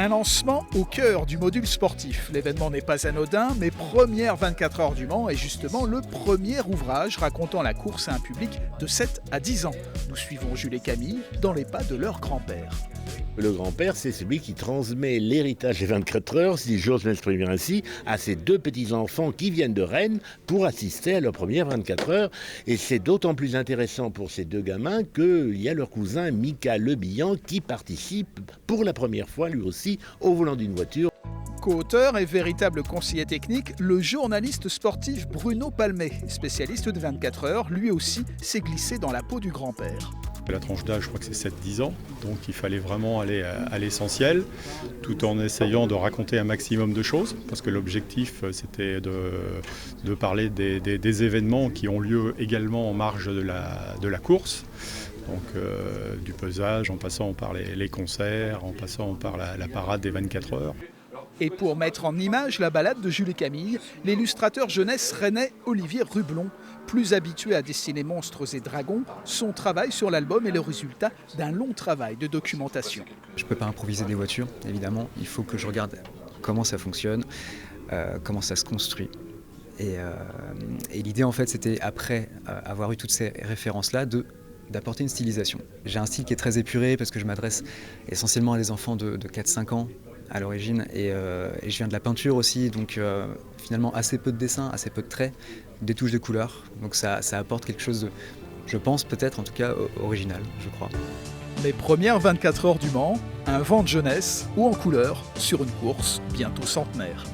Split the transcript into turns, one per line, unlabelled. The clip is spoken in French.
Un lancement au cœur du module sportif. L'événement n'est pas anodin, mais Première 24 heures du Mans est justement le premier ouvrage racontant la course à un public de 7 à 10 ans. Nous suivons Jules et Camille dans les pas de leur grand-père.
Le grand-père, c'est celui qui transmet l'héritage des 24 heures, si j'ose m'exprimer ainsi, à ses deux petits-enfants qui viennent de Rennes pour assister à leur première 24 heures. Et c'est d'autant plus intéressant pour ces deux gamins qu'il y a leur cousin Mika Lebihan qui participe pour la première fois lui aussi au volant d'une voiture.
Co-auteur et véritable conseiller technique, le journaliste sportif Bruno Palmet, spécialiste de 24 heures, lui aussi s'est glissé dans la peau du grand-père.
La tranche d'âge, je crois que c'est 7-10 ans, donc il fallait vraiment aller à l'essentiel, tout en essayant de raconter un maximum de choses, parce que l'objectif c'était de parler des événements qui ont lieu également en marge de la course, donc du pesage, en passant par les concerts, en passant par la parade des 24 heures.
Et pour mettre en image la balade de Jules et Camille, l'illustrateur jeunesse rennais Olivier Rublon, plus habitué à dessiner monstres et dragons, son travail sur l'album est le résultat d'un long travail de documentation.
Je ne peux pas improviser des voitures, évidemment. Il faut que je regarde comment ça fonctionne, comment ça se construit. Et l'idée, en fait, c'était, après avoir eu toutes ces références-là, d'apporter une stylisation. J'ai un style qui est très épuré parce que je m'adresse essentiellement à des enfants de 4-5 ans à l'origine et je viens de la peinture aussi, donc finalement assez peu de dessins, assez peu de traits, des touches de couleurs, donc ça apporte quelque chose de, je pense peut-être en tout cas original, je crois.
Les premières 24 heures du Mans, un vent de jeunesse ou en couleur sur une course bientôt centenaire.